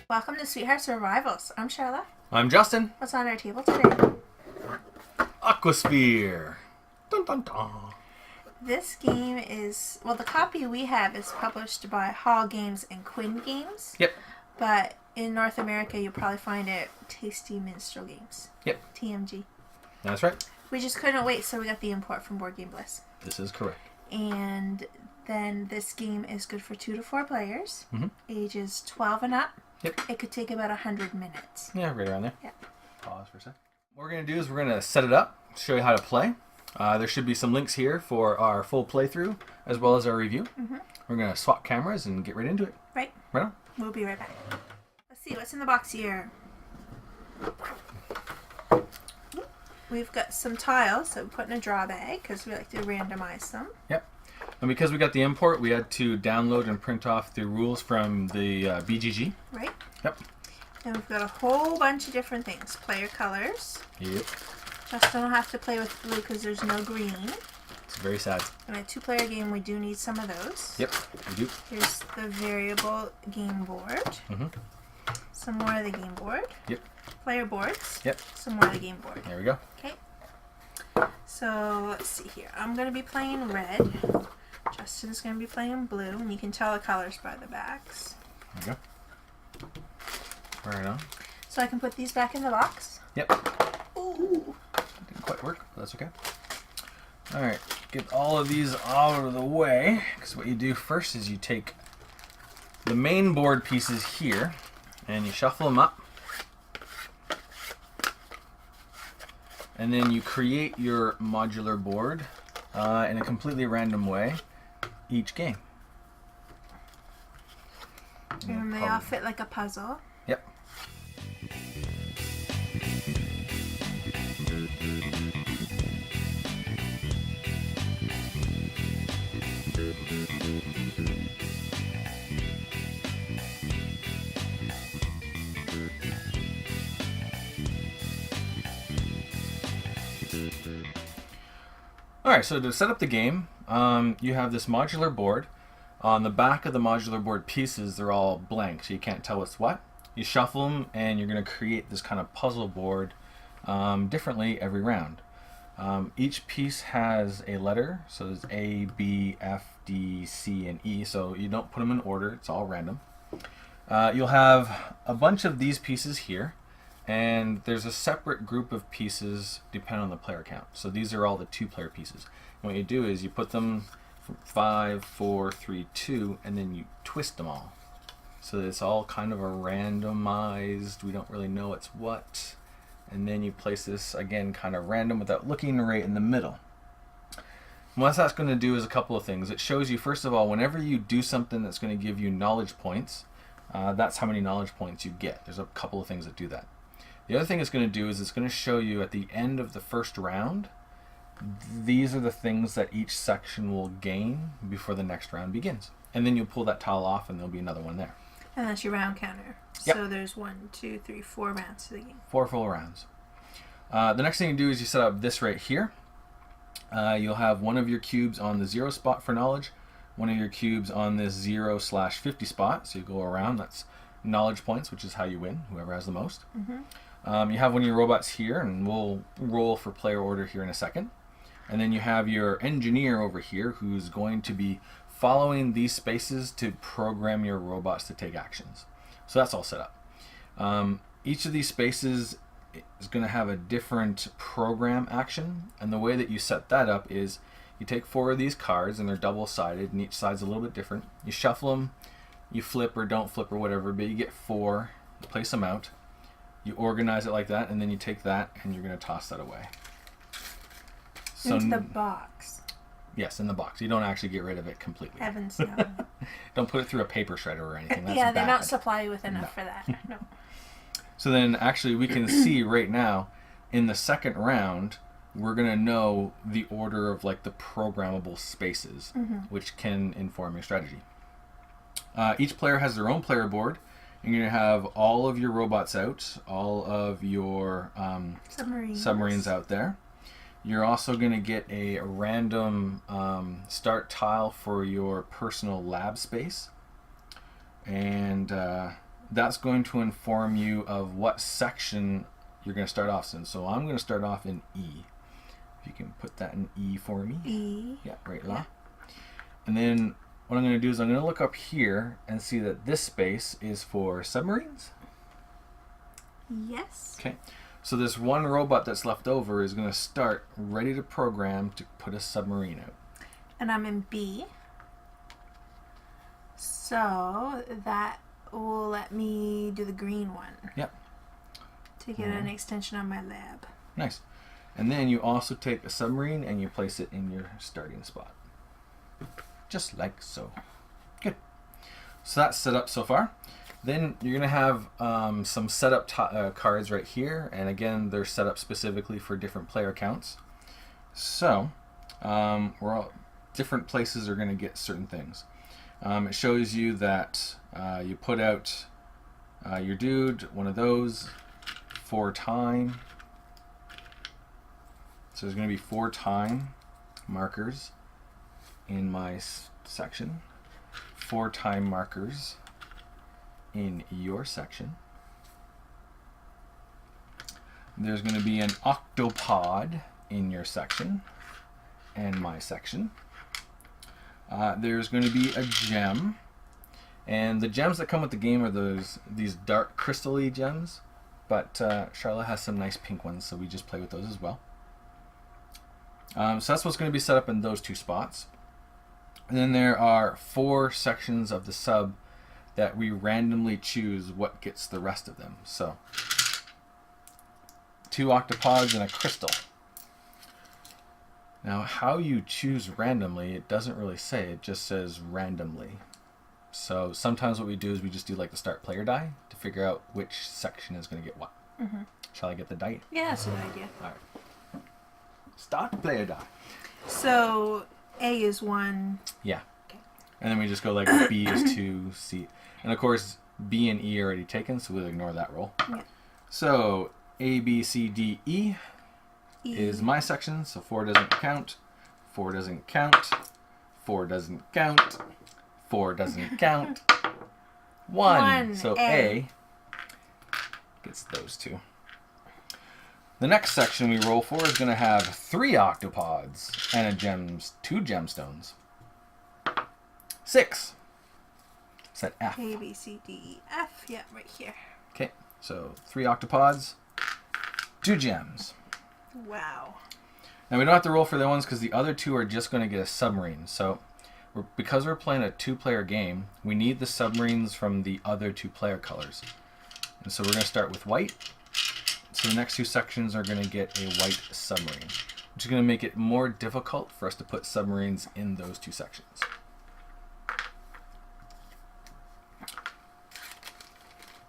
Welcome to Sweetheart Survivals. I'm Charlotte. I'm Justin. What's on our table today? Aquasphere. Dun, dun, dun. This game is, well, the copy we have is published by Hall Games and Quinn Games. Yep. But in North America, you'll probably find it Tasty Minstrel Games. Yep. TMG. That's right. We just couldn't wait, so we got the import from Board Game Bliss. This is correct. And then this game is good for 2 to 4 players, ages 12 and up. Yep. It could take about 100 minutes. Yeah, right around there. Yeah. Pause for a sec. What we're going to do is we're going to set it up, show you how to play. There should be some links here for our full playthrough as well as our review. We're going to swap cameras and get right into it. Right. Right on. We'll be right back. Let's see what's in the box here. We've got some tiles that we put in a draw bag because we like to randomize them. Yep. And because we got the import, we had to download and print off the rules from the BGG. Right. Yep. And we've got a whole bunch of different things. Player colors. Yep. Justin will have to play with blue because there's no green. It's very sad. In a 2-player game, we do need some of those. Yep, we do. Here's the variable game board. Some more of the game board. Yep. Player boards. Yep. Some more of the game board. There we go. Okay. So let's see here. I'm going to be playing red. Justin's going to be playing blue. And you can tell the colors by the backs. There we go. Right on. So I can put these back in the box. Yep. Ooh. Didn't quite work, but that's okay. Alright, get all of these out of the way, because what you do first is you take the main board pieces here, and you shuffle them up, and then you create your modular board in a completely random way each game. And they all fit like a puzzle. Yep. Alright, so to set up the game, you have this modular board. On the back of the modular board pieces, they're all blank, so you can't tell what's what. You shuffle them, and you're going to create this kind of puzzle board differently every round. Each piece has a letter, so there's A, B, F, D, C, and E, so you don't put them in order, it's all random. You'll have a bunch of these pieces here, and there's a separate group of pieces depending on the player count. So these are all the 2-player pieces. And what you do is you put them 5, 4, 3, 2, and then you twist them all. So it's all kind of a randomized, we don't really know it's what. And then you place this, again, kind of random without looking right in the middle. And what that's going to do is a couple of things. It shows you, first of all, whenever you do something that's going to give you knowledge points, that's how many knowledge points you get. There's a couple of things that do that. The other thing it's going to do is it's going to show you at the end of the first round, these are the things that each section will gain before the next round begins. And then you'll pull that tile off and there'll be another one there. And that's your round counter. Yep. So there's 1, 2, 3, 4 rounds to the game. 4 full rounds. The next thing you do is you set up this right here. You'll have one of your cubes on the 0 spot for knowledge, one of your cubes on this 0/50 spot. So you go around, that's knowledge points, which is how you win, whoever has the most. You have one of your robots here, and we'll roll for player order here in a second. And then you have your engineer over here who's going to be following these spaces to program your robots to take actions. So that's all set up. Each of these spaces is going to have a different program action, and the way that you set that up is you take 4 of these cards, and they're double-sided, and each side's a little bit different. You shuffle them, you flip or don't flip or whatever, but you get 4, you place them out, you organize it like that, and then you take that and you're going to toss that away. So, into the box. Yes, in the box. You don't actually get rid of it completely. Heavens no. Don't put it through a paper shredder or anything. That's yeah, they bad. don't supply you with enough for that. No. So then actually we can see right now in the second round we're going to know the order of like the programmable spaces, which can inform your strategy. Each player has their own player board, You're going to have all of your robots out, all of your submarines out there. You're also going to get a random start tile for your personal lab space. And that's going to inform you of what section you're going to start off in. So I'm going to start off in E. If you can put that in E for me. E. Yeah, right Yeah. And then what I'm going to do is I'm going to look up here and see that this space is for submarines. Yes. Okay. So this one robot that's left over is going to start ready to program to put a submarine out. And I'm in B. So that will let me do the green one. Yep. To get an extension on my lab. Nice. And then you also take a submarine and you place it in your starting spot. Just like so. Good. So that's set up so far. Then you're going to have some setup cards right here. And again, they're set up specifically for different player counts. So different places are going to get certain things. It shows you that you put out your dude, one of those, 4 time. So there's going to be 4 time markers in my section, 4 time markers in your section. There's going to be an octopod in your section and my section. There's going to be a gem, and the gems that come with the game are these dark crystal-y gems, but Charlotte has some nice pink ones, so we just play with those as well. So that's what's going to be set up in those 2 spots. And then there are 4 sections of the sub that we randomly choose what gets the rest of them. So 2 octopods and a crystal. Now how you choose randomly, it doesn't really say, it just says randomly. So sometimes what we do is we just do like the start player die to figure out which section is going to get what. Mm-hmm. Shall I get the die? Yeah, that's a good idea. All right. Start player die. So A is 1. Yeah. Okay. And then we just go like B is 2, C. And of course B and E are already taken, so we'll ignore that roll. Yeah. So A, B, C, D, E is my section, so 4 doesn't count, 4 doesn't count, 4 doesn't count, 4 doesn't count, 1. So A gets those 2. The next section we roll for is going to have 3 octopods and 2 gemstones. 6. Is that F? A, B, C, D, E, F. Yeah, right here. Okay, so 3 octopods, 2 gems. Wow. Now we don't have to roll for the ones because the other 2 are just going to get a submarine. So because we're playing a 2-player game, we need the submarines from the other 2 player colors. And so we're going to start with white. So the next 2 sections are going to get a white submarine, which is going to make it more difficult for us to put submarines in those 2 sections.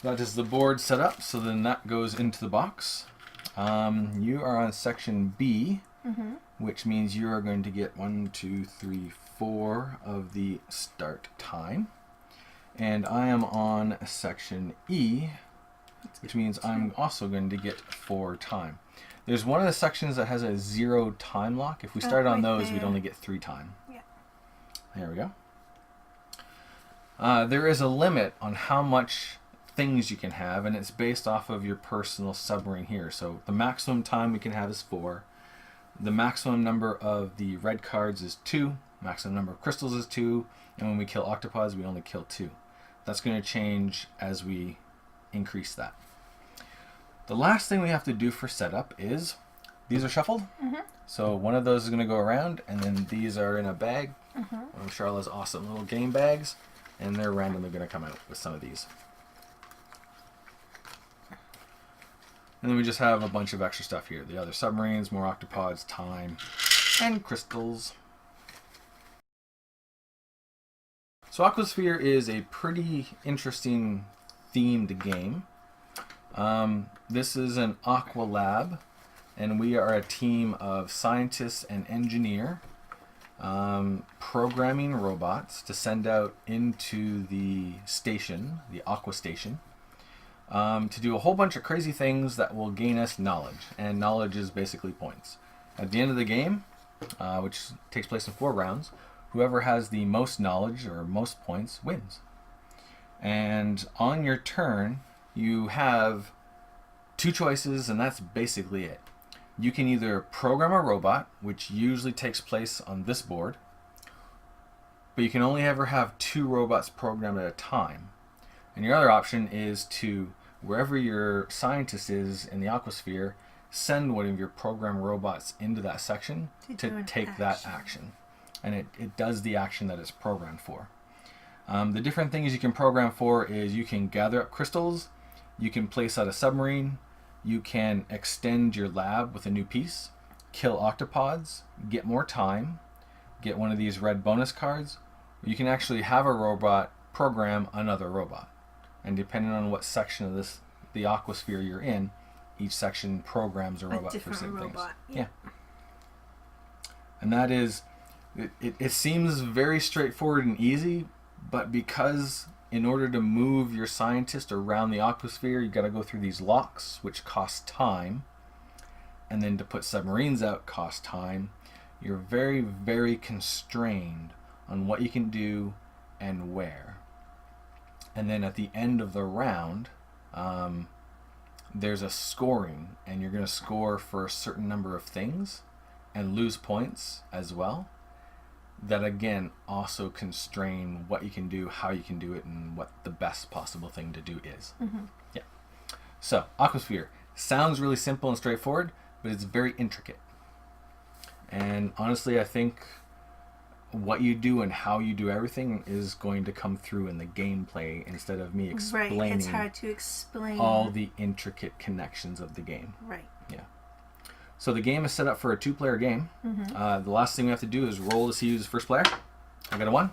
That is the board set up, so then that goes into the box. You are on section B, which means you are going to get 1, 2, 3, 4 of the start time. And I am on section E, which means I'm also going to get 4 time. There's one of the sections that has a 0 time lock. If we started on those, we'd only get 3 time. Yeah. There we go. There is a limit on how much things you can have, and it's based off of your personal submarine here. So the maximum time we can have is 4. The maximum number of the red cards is 2. Maximum number of crystals is 2. And when we kill octopods, we only kill 2. That's going to change as we increase that. The last thing we have to do for setup is these are shuffled. So one of those is going to go around, and then these are in a bag. One of Charlotte's awesome little game bags, and they're randomly going to come out with some of these. And then we just have a bunch of extra stuff here. The other submarines, more octopods, time, and crystals. So Aquasphere is a pretty interesting themed game. This is an aqua lab, and we are a team of scientists and engineer. programming robots to send out into the station, the Aqua Station, to do a whole bunch of crazy things that will gain us knowledge. And knowledge is basically points. At the end of the game, which takes place in 4 rounds, whoever has the most knowledge or most points wins. And on your turn, you have 2 choices, and that's basically it. You can either program a robot, which usually takes place on this board, but you can only ever have 2 robots programmed at a time. And your other option is to, wherever your scientist is in the Aquasphere, send one of your program robots into that section to take that action. And it does the action that it's programmed for. The different things you can program for is you can gather up crystals, you can place out a submarine, you can extend your lab with a new piece, kill octopods, get more time, get one of these red bonus cards, or you can actually have a robot program another robot. And depending on what section of the Aquasphere you're in, each section programs a robot for certain things. Yeah. And that is, it seems very straightforward and easy, but because in order to move your scientist around the Aquasphere, you got to go through these locks, which cost time, and then to put submarines out costs time. You're very, very constrained on what you can do and where. And then at the end of the round, there's a scoring, and you're going to score for a certain number of things and lose points as well. That again also constrain what you can do, how you can do it, and what the best possible thing to do is. Yeah. So Aquasphere sounds really simple and straightforward, but it's very intricate. And honestly, I think what you do and how you do everything is going to come through in the gameplay instead of me explaining. Right, it's hard to explain all the intricate connections of the game. Right. Yeah. So the game is set up for a 2-player game. The last thing we have to do is roll to see who's the first player. I got a 1.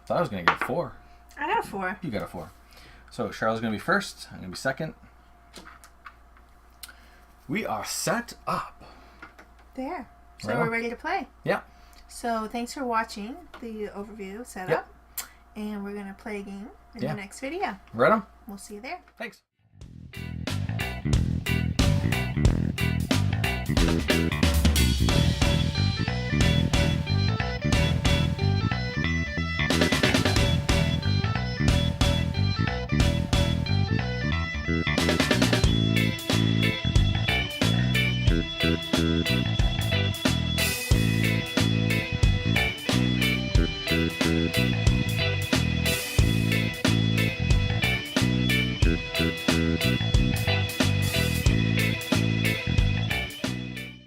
Thought I was going to get a 4. I got a 4. You got a 4. So Charlotte's going to be first. I'm going to be second. We are set up. There. So Right on. we're ready to play. Yeah. So thanks for watching the overview setup. And we're going to play a game in the next video. Right on. We'll see you there. Thanks. Thank you.